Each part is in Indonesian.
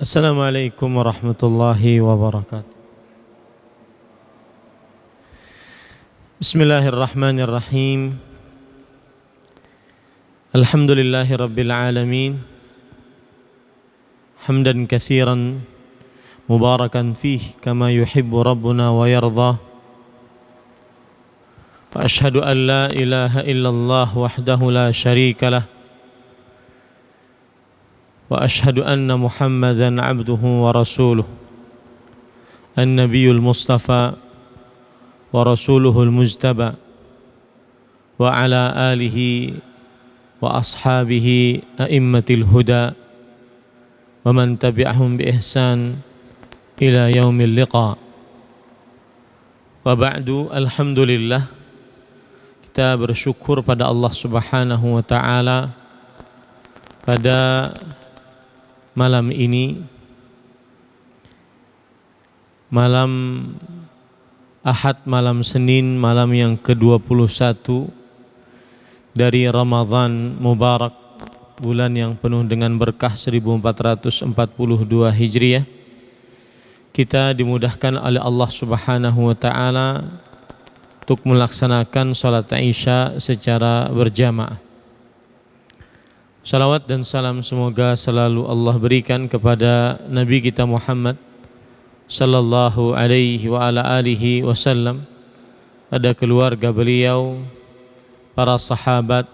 Assalamualaikum warahmatullahi wabarakatuh. Bismillahirrahmanirrahim. Alhamdulillahi rabbil alamin. Hamdan katsiran mubarakan fihi kama yuhibbu rabbuna wa yarda. Wa ashhadu an la ilaha illallah wahdahu la syarika lah. Wa ashhadu anna Muhammadan abduhu wa rasuluh an-nabiyul mustafa wa rasuluhul mujtaba wa ala alihi wa ashabihi a'immatil huda wa man tabi'ahum bi ihsan ila yaumil liqa. Wa ba'du, alhamdulillah, kita bersyukur pada Allah Subhanahu wa taala pada malam ini, malam Ahad, malam Senin, malam yang ke-21 dari Ramadan Mubarak, bulan yang penuh dengan berkah 1442 Hijriah. Kita dimudahkan oleh Allah Subhanahu wa taala untuk melaksanakan salat Isya secara berjamaah. Salawat dan salam semoga selalu Allah berikan kepada Nabi kita Muhammad sallallahu alaihi wa ala alihi wasallam, pada keluarga beliau, para sahabat,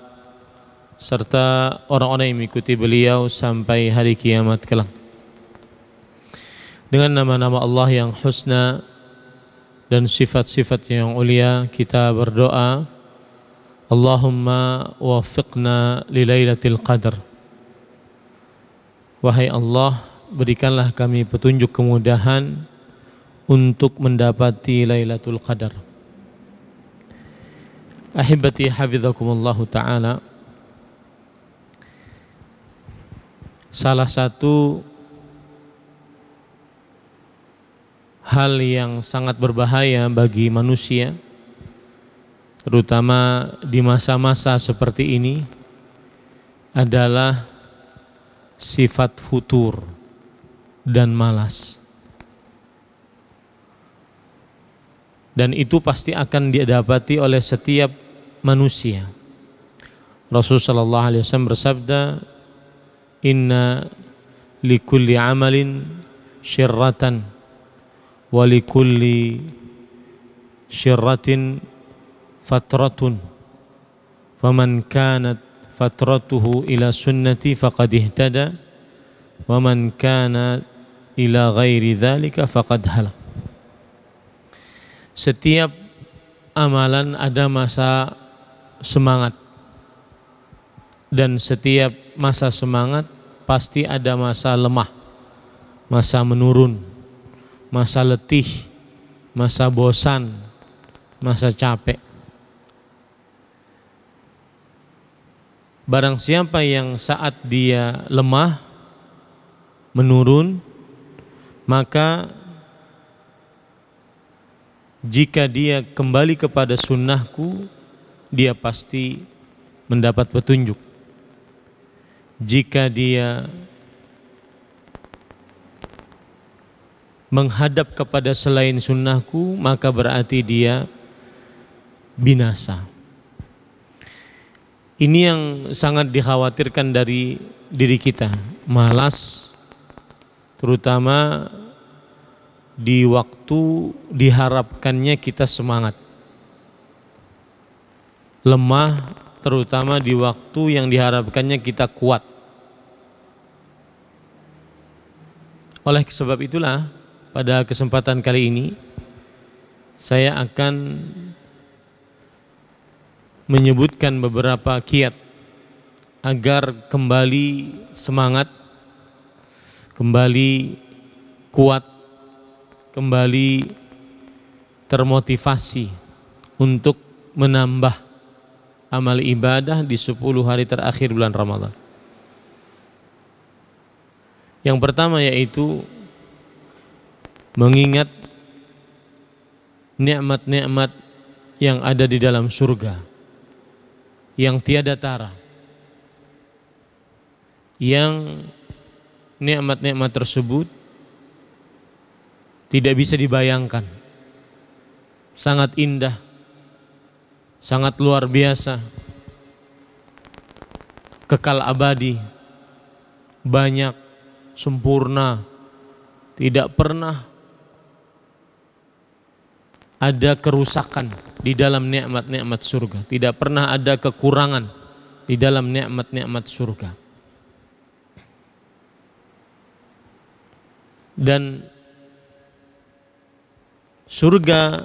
serta orang-orang yang mengikuti beliau sampai hari kiamat kelak. Dengan nama-nama Allah yang husna dan sifat-sifat yang ulia, kita berdoa, Allahumma wafiqna li lailatul qadar. Wahai Allah, berikanlah kami petunjuk kemudahan untuk mendapati Lailatul Qadar. Ahibati hafizakumullahu ta'ala, salah satu hal yang sangat berbahaya bagi manusia, terutama di masa-masa seperti ini, adalah sifat futur dan malas. Dan itu pasti akan didapati oleh setiap manusia. Rasulullah SAW bersabda, Inna likulli amalin syirratan wa likulli syirratin fatratun, faman kanat fatratuhu ila sunnati faqad ihtada, wa man kana ila ghairi dzalika faqad halak. Setiap amalan ada masa semangat, dan setiap masa semangat pasti ada masa lemah, masa menurun, masa letih, masa bosan, masa capek. Barang siapa yang saat dia lemah, menurun, maka jika dia kembali kepada sunnahku, dia pasti mendapat petunjuk. Jika dia menghadap kepada selain sunnahku, maka berarti dia binasa. Ini yang sangat dikhawatirkan dari diri kita, malas, terutama di waktu diharapkannya kita semangat. Lemah, terutama di waktu yang diharapkannya kita kuat. Oleh sebab itulah, pada kesempatan kali ini saya akan menyebutkan beberapa kiat agar kembali semangat, kembali kuat, kembali termotivasi untuk menambah amal ibadah di 10 hari terakhir bulan Ramadan. Yang pertama yaitu mengingat nikmat-nikmat yang ada di dalam surga yang tiada tara, yang nikmat-nikmat tersebut tidak bisa dibayangkan. Sangat indah, sangat luar biasa, kekal abadi, banyak, sempurna, tidak pernah ada kerusakan di dalam nikmat-nikmat surga, tidak pernah ada kekurangan di dalam nikmat-nikmat surga. Dan surga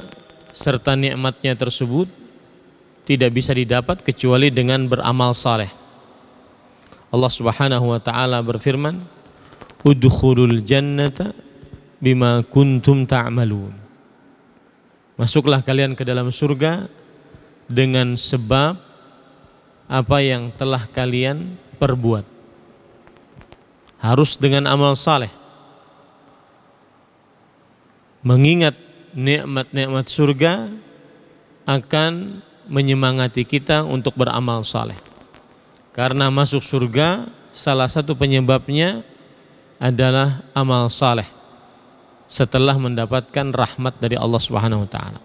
serta nikmatnya tersebut tidak bisa didapat kecuali dengan beramal saleh. Allah Subhanahu wa taala berfirman, "Udkhulul jannata bima kuntum ta'malun." Masuklah kalian ke dalam surga dengan sebab apa yang telah kalian perbuat. Harus dengan amal saleh. Mengingat nikmat-nikmat surga akan menyemangati kita untuk beramal saleh. Karena masuk surga salah satu penyebabnya adalah amal saleh setelah mendapatkan rahmat dari Allah Subhanahu wa taala.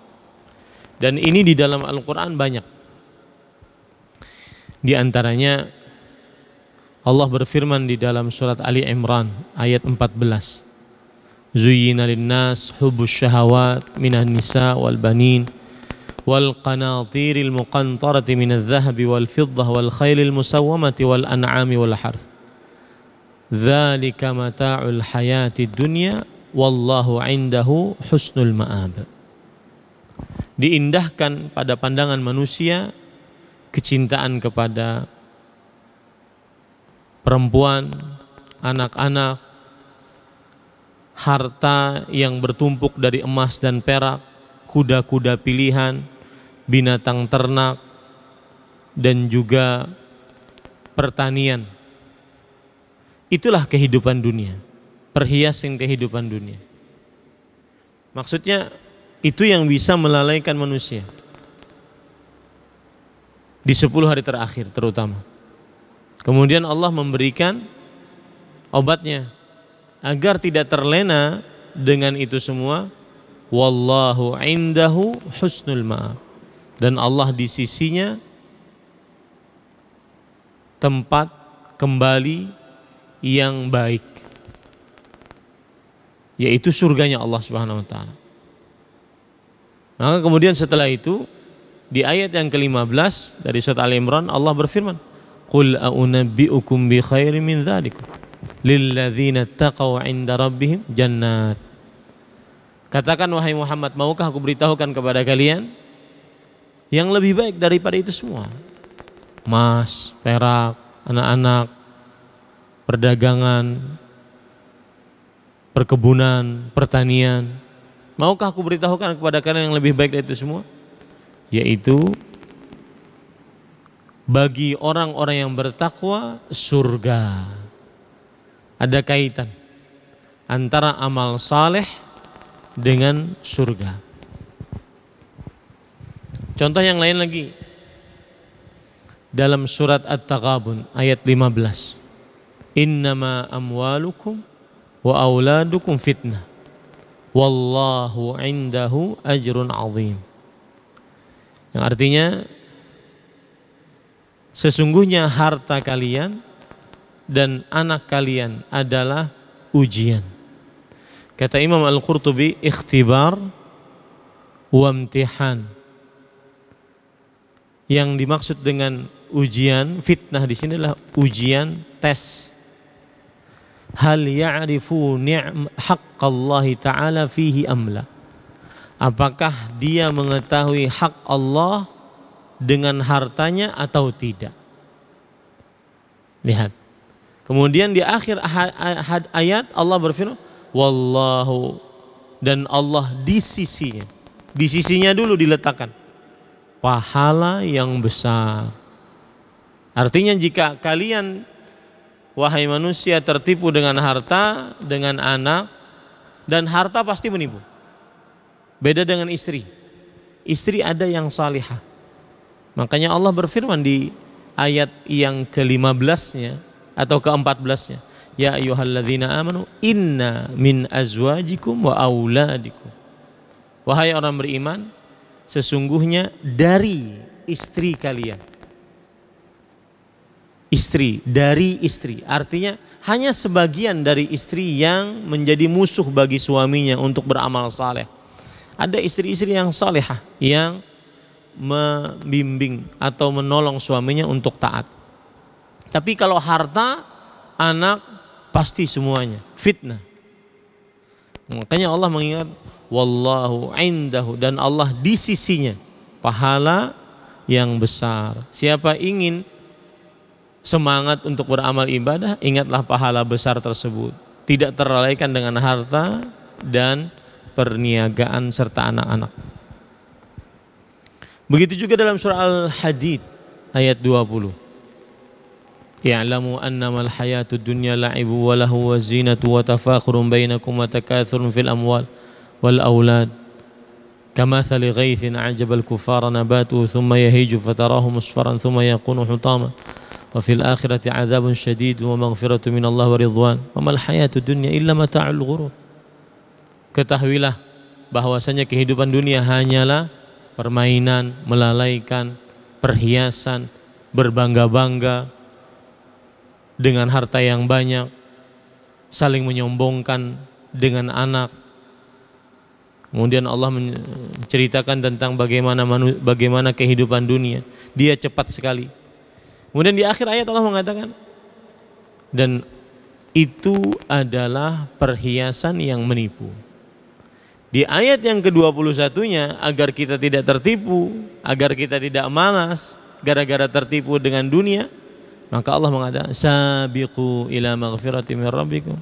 Dan ini di dalam Al-Qur'an banyak. Di antaranya Allah berfirman di dalam surat Ali Imran ayat 14. Zuyyina lin-nas hubbus syahawat minan nisa wal banin wal qanatiril muqantarati minadh dhahabi wal fiddah wal khailil musawwamati wal an'ami wal harth. Dzalika mata'ul hayatid dunya wallahu 'indahu husnul ma'ab. Diindahkan pada pandangan manusia kecintaan kepada perempuan, anak-anak, harta yang bertumpuk dari emas dan perak, kuda-kuda pilihan, binatang ternak, dan juga pertanian. Itulah kehidupan dunia, perhiasan kehidupan dunia. Maksudnya itu yang bisa melalaikan manusia di 10 hari terakhir terutama. Kemudian Allah memberikan obatnya agar tidak terlena dengan itu semua. Wallahu indahu husnul ma'ab. Dan Allah di sisinya tempat kembali yang baik, yaitu surganya Allah Subhanahu wa taala. Maka kemudian setelah itu di ayat yang ke-15 dari surat Al-Imran Allah berfirman, "Qul a'unabbi'ukum bi khairin min dzalikum lilladzina taqaw 'inda rabbihim jannat." Katakan wahai Muhammad, maukah aku beritahukan kepada kalian yang lebih baik daripada itu semua? Emas, perak, anak-anak, perdagangan, perkebunan, pertanian. Maukah aku beritahukan kepada kalian yang lebih baik dari itu semua? Yaitu bagi orang-orang yang bertakwa surga. Ada kaitan antara amal saleh dengan surga. Contoh yang lain lagi dalam surat At-Taghabun ayat 15. Innama amwalukum wa auladukum fitnah wallahu indahu ajrun azim. Yang artinya sesungguhnya harta kalian dan anak kalian adalah ujian. Kata Imam Al-Qurtubi, ikhtibar wa imtihan. Yang dimaksud dengan ujian, fitnah di sini adalah ujian, tes. Hal ya'rifu haqqallahi ta'ala fihi amla. Apakah dia mengetahui hak Allah dengan hartanya atau tidak? Lihat. Kemudian di akhir ayat Allah berfirman, wallahu, dan Allah di sisinya. Di sisinya dulu diletakkan pahala yang besar. Artinya jika kalian wahai manusia tertipu dengan harta, dengan anak, dan harta pasti menipu. Beda dengan istri. Istri ada yang salihah. Makanya Allah berfirman di ayat yang ke-15-nya atau ke-14-nya, ya ayyuhalladzina amanu inna min azwajikum wa auladikum. Wahai orang beriman, sesungguhnya dari istri kalian. Istri, dari istri. Artinya hanya sebagian dari istri yang menjadi musuh bagi suaminya untuk beramal saleh. Ada istri-istri yang salehah yang membimbing atau menolong suaminya untuk taat. Tapi kalau harta, anak, pasti semuanya fitnah. Makanya Allah mengingat wallahu indahu, dan Allah di sisinya pahala yang besar. Siapa ingin semangat untuk beramal ibadah, ingatlah pahala besar tersebut. Tidak terlalaikan dengan harta dan perniagaan serta anak-anak. Begitu juga dalam surah Al-Hadid ayat 20. Ya'lamu annamal hayatud dunya la'ibu wa lahu wa zinatu wa tafakhurun bainakum wa takathurun fil amwal wal aulad kamathali ghaithin a'jabal kuffara nabatuhu thumma yahiju fatarahu musfaran thumma yakunu hutama wa fil akhirati 'adzabun syadid wa maghfiratun minallahi wa ridwan wa mal hayatud dunya illa mata'ul ghurur. Ketahuilah bahwasanya kehidupan dunia hanyalah permainan, melalaikan, perhiasan, berbangga-bangga dengan harta yang banyak, saling menyombongkan dengan anak. Kemudian Allah menceritakan tentang bagaimana kehidupan dunia. Dia cepat sekali. Kemudian di akhir ayat Allah mengatakan, dan itu adalah perhiasan yang menipu. Di ayat yang ke-21-nya, agar kita tidak tertipu, agar kita tidak malas gara-gara tertipu dengan dunia, maka Allah mengatakan sabiqu ila maghfirati min rabbikum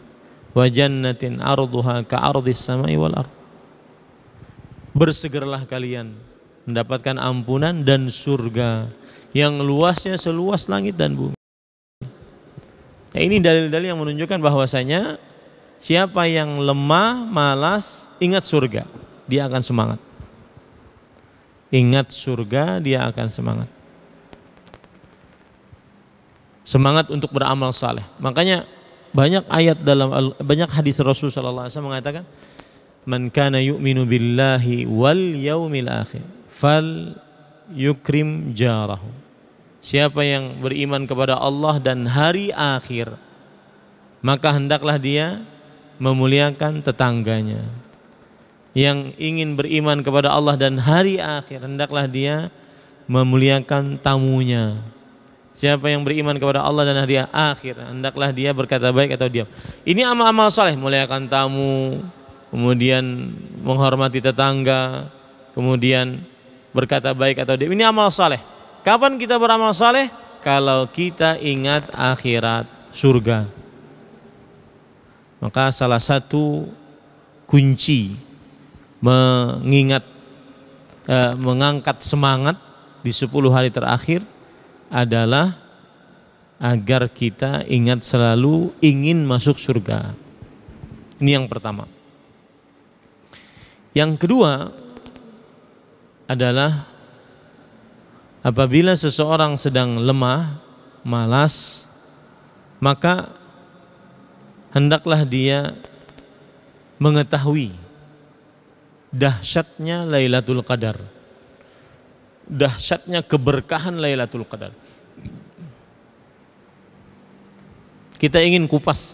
wa jannatin arduha ka'ardis samai wal ard. Bersegeralah kalian mendapatkan ampunan dan surga yang luasnya seluas langit dan bumi. Nah, ini dalil-dalil yang menunjukkan bahwasanya siapa yang lemah, malas, ingat surga, dia akan semangat. Ingat surga, dia akan semangat. Semangat untuk beramal saleh. Makanya banyak ayat banyak hadis Rasul sallallahu alaihi wasallam mengatakan, "Man kana yu'minu billahi wal yaumil akhir, fal yukrim jarahu." Siapa yang beriman kepada Allah dan hari akhir, maka hendaklah dia memuliakan tetangganya. Yang ingin beriman kepada Allah dan hari akhir, hendaklah dia memuliakan tamunya. Siapa yang beriman kepada Allah dan hari akhir, hendaklah dia berkata baik atau diam. Ini amal-amal saleh, memuliakan tamu, kemudian menghormati tetangga, kemudian berkata baik atau diam. Ini amal saleh. Kapan kita beramal saleh? Kalau kita ingat akhirat, surga. Maka salah satu kunci mengangkat semangat di 10 hari terakhir adalah agar kita ingat selalu ingin masuk surga. Ini yang pertama. Yang kedua adalah apabila seseorang sedang lemah, malas, maka hendaklah dia mengetahui dahsyatnya Lailatul Qadar, dahsyatnya keberkahan Lailatul Qadar. Kita ingin kupas,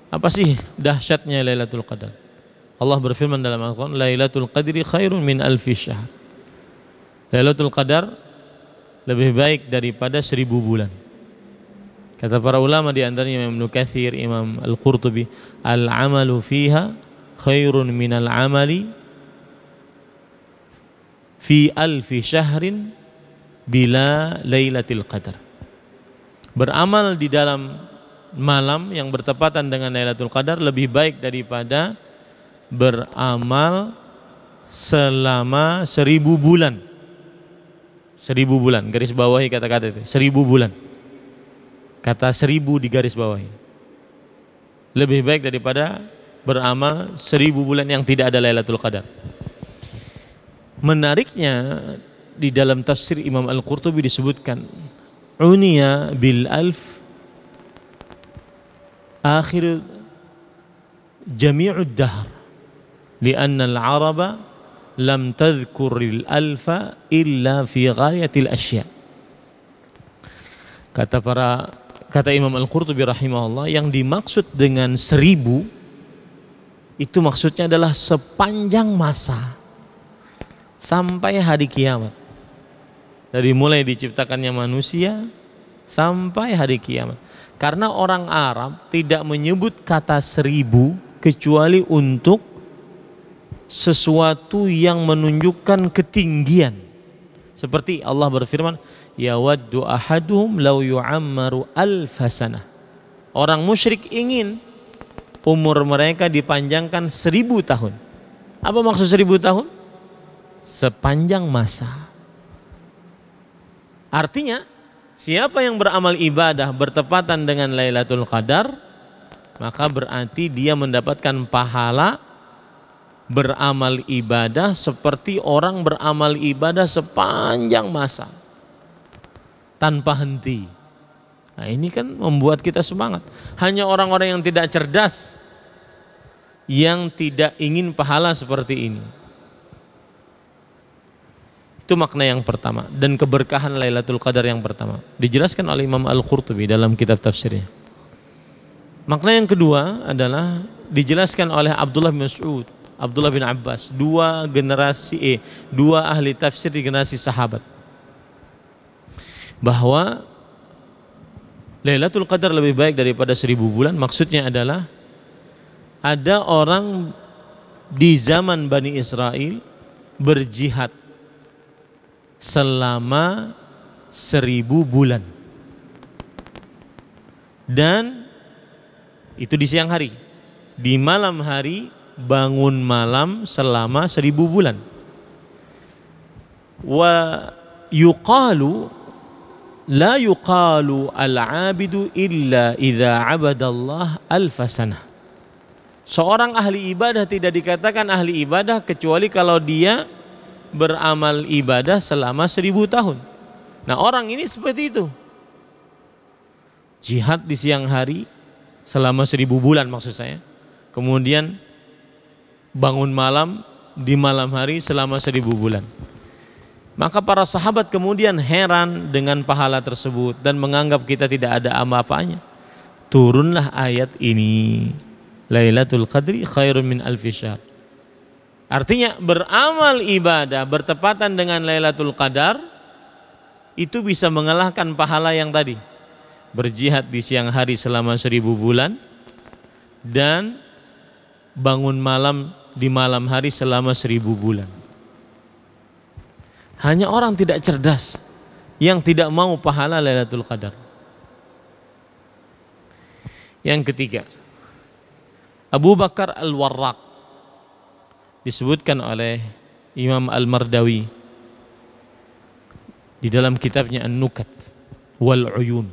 apa sih dahsyatnya Lailatul Qadar? Allah berfirman dalam Al-Quran, Lailatul Qadri khairun min alfi syahr. Lailatul Qadar lebih baik daripada 1000 bulan. Kata para ulama di antaranya Imam Ibnu Katsir, Imam Al-Qurtubi, al-amalu fiha khairun minal amali fi alfi syahrin bila lailatul qadar. Beramal di dalam malam yang bertepatan dengan Lailatul Qadar lebih baik daripada beramal selama 1000 bulan. 1000 bulan, garis bawahi kata-kata itu, 1000 bulan. Kata 1000 di garis bawahi. Lebih baik daripada beramal 1000 bulan yang tidak ada Lailatul Qadar. Menariknya di dalam tafsir Imam Al-Qurtubi disebutkan uniya bil alf akhir jami'ud dahr lianna al-araba lam tadhkuril alfa illa fi ghayatil asya. Kata Imam Al-Qurtubi rahimahullah, yang dimaksud dengan 1000 itu maksudnya adalah sepanjang masa sampai hari kiamat. Dari mulai diciptakannya manusia sampai hari kiamat. Karena orang Arab tidak menyebut kata 1000 kecuali untuk sesuatu yang menunjukkan ketinggian. Seperti Allah berfirman, yawaddu ahaduhum law yu'ammaru alfasanah. Orang musyrik ingin umur mereka dipanjangkan 1000 tahun. Apa maksud 1000 tahun? Sepanjang masa. Artinya, siapa yang beramal ibadah bertepatan dengan Lailatul Qadar, maka berarti dia mendapatkan pahala beramal ibadah seperti orang beramal ibadah sepanjang masa, tanpa henti. Nah, ini kan membuat kita semangat. Hanya orang-orang yang tidak cerdas yang tidak ingin pahala seperti ini. Itu makna yang pertama, dan keberkahan Lailatul Qadar yang pertama dijelaskan oleh Imam Al-Qurtubi dalam kitab tafsirnya. Makna yang kedua adalah dijelaskan oleh Abdullah bin Mas'ud, Abdullah bin Abbas, dua ahli tafsir di generasi sahabat, bahwa Lailatul Qadar lebih baik daripada 1000 bulan. Maksudnya adalah ada orang di zaman Bani Israel berjihad selama 1000 bulan, dan itu di siang hari. Di malam hari bangun malam selama 1000 bulan. Wa yuqalu la yuqalu al-abidu illa idza abadallah alfasanah. Seorang ahli ibadah tidak dikatakan ahli ibadah kecuali kalau dia beramal ibadah selama 1000 tahun. Nah, orang ini seperti itu. Jihad di siang hari selama 1000 bulan maksud saya. Kemudian bangun malam di malam hari selama 1000 bulan. Maka para sahabat kemudian heran dengan pahala tersebut dan menganggap kita tidak ada apa-apanya. Turunlah ayat ini, Lailatul Qadri khairun min alfi syahr. Artinya beramal ibadah bertepatan dengan Lailatul Qadar itu bisa mengalahkan pahala yang tadi. Berjihad di siang hari selama 1000 bulan dan bangun malam di malam hari selama 1000 bulan. Hanya orang tidak cerdas yang tidak mau pahala Lailatul Qadar. Yang ketiga, Abu Bakar Al-Warraq disebutkan oleh Imam Al-Mardawi di dalam kitabnya An-Nukat wal Uyun,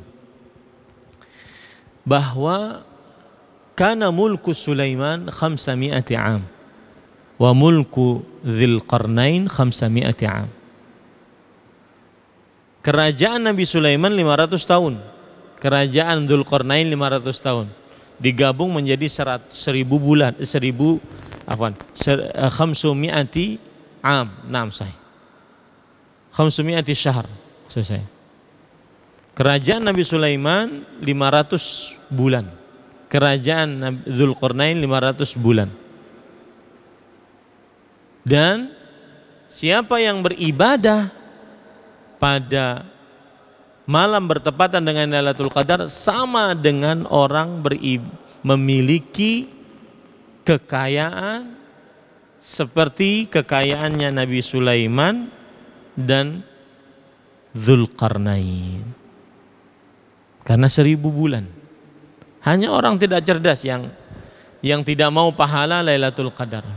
bahwa kana mulku Sulaiman 500 am wa mulku Dzul Qarnain 500 am. Kerajaan Nabi Sulaiman 500 tahun, kerajaan Dzul Qarnain 500 tahun, digabung menjadi 1000 bulan, 500 am, 500 syahr selesai. Kerajaan Nabi Sulaiman 500 bulan, kerajaan Dzul Qarnain 500 bulan. Dan siapa yang beribadah pada malam bertepatan dengan Lailatul Qadar sama dengan orang memiliki kekayaan seperti kekayaannya Nabi Sulaiman dan Dzul Qarnain. Karena 1000 bulan. Hanya orang tidak cerdas yang tidak mau pahala Lailatul Qadar.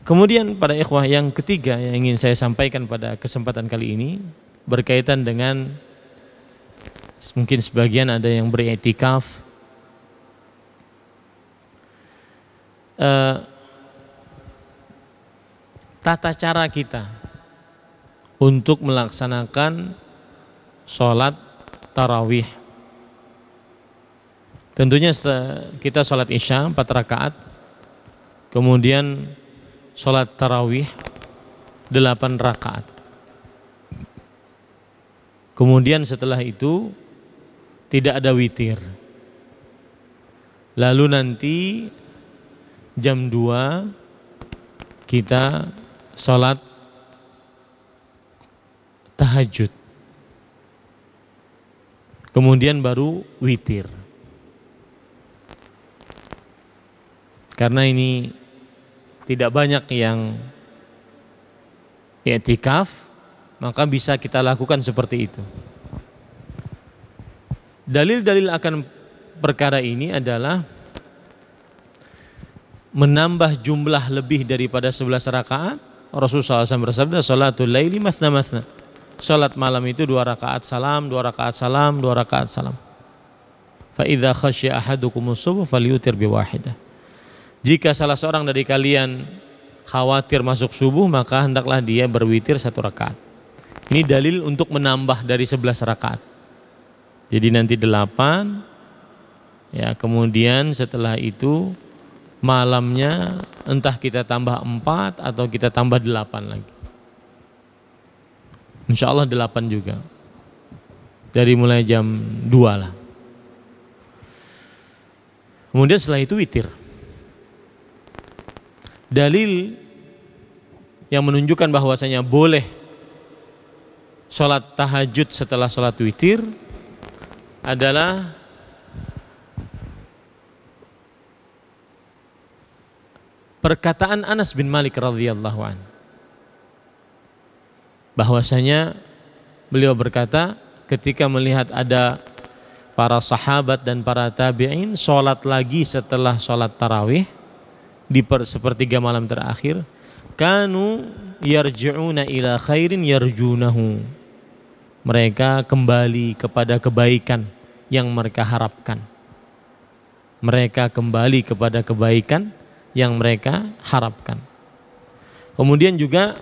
Kemudian pada ikhwah, yang ketiga yang ingin saya sampaikan pada kesempatan kali ini berkaitan dengan, mungkin sebagian ada yang beriktikaf, tata cara kita untuk melaksanakan sholat tarawih. Tentunya kita sholat isya 4 rakaat, kemudian sholat tarawih 8 rakaat. Kemudian setelah itu tidak ada witir. Lalu nanti jam 2 kita sholat tahajud. Kemudian baru witir. Karena ini tidak banyak yang i'tikaf, maka bisa kita lakukan seperti itu. Dalil-dalil akan perkara ini adalah menambah jumlah lebih daripada 11 rakaat. Rasulullah SAW bersabda, salatul laili mathna mathna. Salat malam itu 2 rakaat salam, 2 rakaat salam, 2 rakaat salam. Fa idza khasya ahadukumus subuh falyutir biwahidah. Jika salah seorang dari kalian khawatir masuk subuh, maka hendaklah dia berwitir 1 rakaat. Ini dalil untuk menambah dari 11 rakaat. Jadi nanti 8, ya, kemudian setelah itu malamnya entah kita tambah 4 atau kita tambah 8 lagi. Insya Allah 8 juga. Dari mulai jam 2 lah. Kemudian setelah itu witir. Dalil yang menunjukkan bahwasanya boleh sholat tahajud setelah sholat witir adalah perkataan Anas bin Malik radhiyallahu anhu, bahwasanya beliau berkata ketika melihat ada para sahabat dan para tabi'in sholat lagi setelah sholat tarawih di sepertiga malam terakhir, kanu yarji'una ila khairin yarjunahu, mereka kembali kepada kebaikan yang mereka harapkan. Mereka kembali kepada kebaikan yang mereka harapkan. Kemudian juga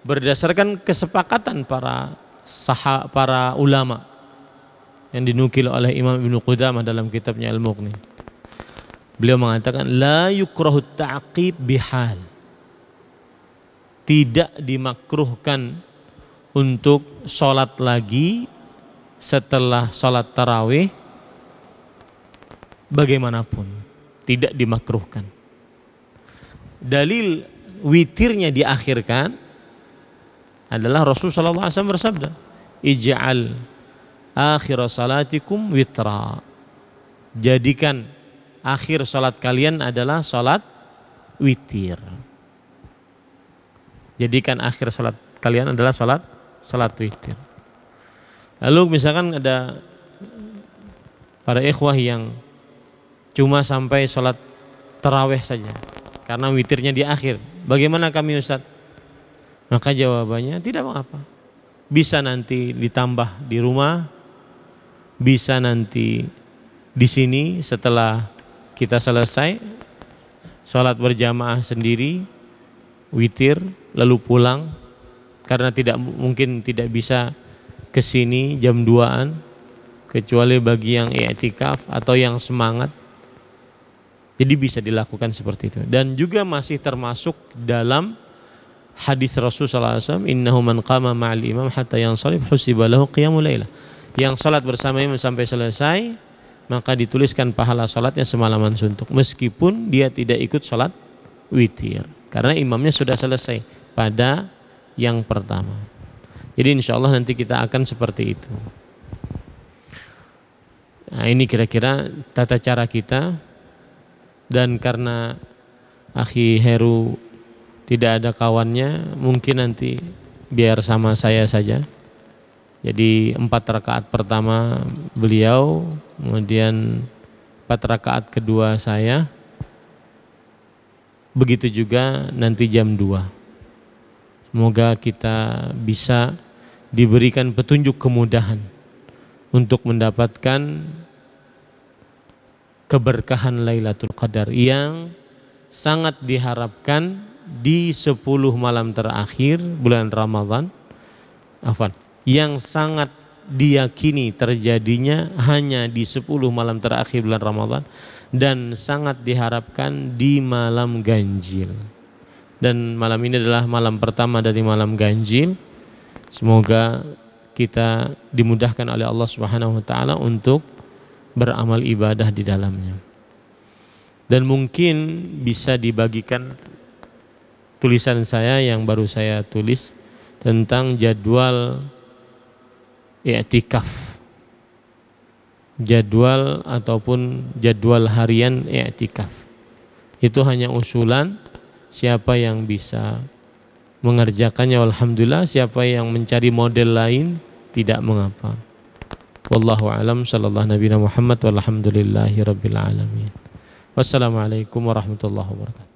berdasarkan kesepakatan para ulama yang dinukil oleh Imam Ibnu Qudamah dalam kitabnya Al-Mughni, beliau mengatakan la yukrahu ta'qib bihal, tidak dimakruhkan untuk sholat lagi setelah sholat tarawih bagaimanapun, tidak dimakruhkan. Dalil witirnya diakhirkan adalah Rasulullah SAW bersabda, ij'al akhir salatikum witra, jadikan akhir salat kalian adalah salat witir. Jadikan akhir salat kalian adalah salat witir. Lalu misalkan ada para ikhwah yang cuma sampai salat tarawih saja karena witirnya di akhir, bagaimana kami Ustaz? Maka jawabannya tidak mengapa, bisa nanti ditambah di rumah, bisa nanti di sini setelah kita selesai sholat berjamaah sendiri witir lalu pulang, karena mungkin tidak bisa ke sini jam 2-an kecuali bagi yang i'tikaf atau yang semangat. Jadi bisa dilakukan seperti itu, dan juga masih termasuk dalam hadis Rasulullah SAW, innahu man qama ma'al imam hatta yansarif husiba lahu qiyamul lailah, yang salat bersama imam sampai selesai maka dituliskan pahala salatnya semalaman suntuk, meskipun dia tidak ikut salat witir karena imamnya sudah selesai pada yang pertama. Jadi insya Allah nanti kita akan seperti itu. Nah, ini kira-kira tata cara kita. Dan karena Akhi Heru tidak ada kawannya, mungkin nanti biar sama saya saja. Jadi 4 rakaat pertama beliau, kemudian 4 rakaat kedua saya. Begitu juga nanti jam 2. Semoga kita bisa diberikan petunjuk kemudahan untuk mendapatkan keberkahan Lailatul Qadar yang sangat diharapkan di 10 malam terakhir bulan Ramadan, yang sangat diyakini terjadinya hanya di 10 malam terakhir bulan Ramadan dan sangat diharapkan di malam ganjil. Dan malam ini adalah malam pertama dari malam ganjil. Semoga kita dimudahkan oleh Allah Subhanahu wa taala untuk beramal ibadah di dalamnya. Dan mungkin bisa dibagikan tulisan saya yang baru saya tulis tentang jadwal i'tikaf. Jadwal ataupun jadwal harian i'tikaf. Itu hanya usulan, siapa yang bisa mengerjakannya alhamdulillah, siapa yang mencari model lain tidak mengapa. Wallahu a'lam, sallallahu nabiyana Muhammad walhamdulillahi rabbil alamin. Wassalamualaikum warahmatullahi wabarakatuh.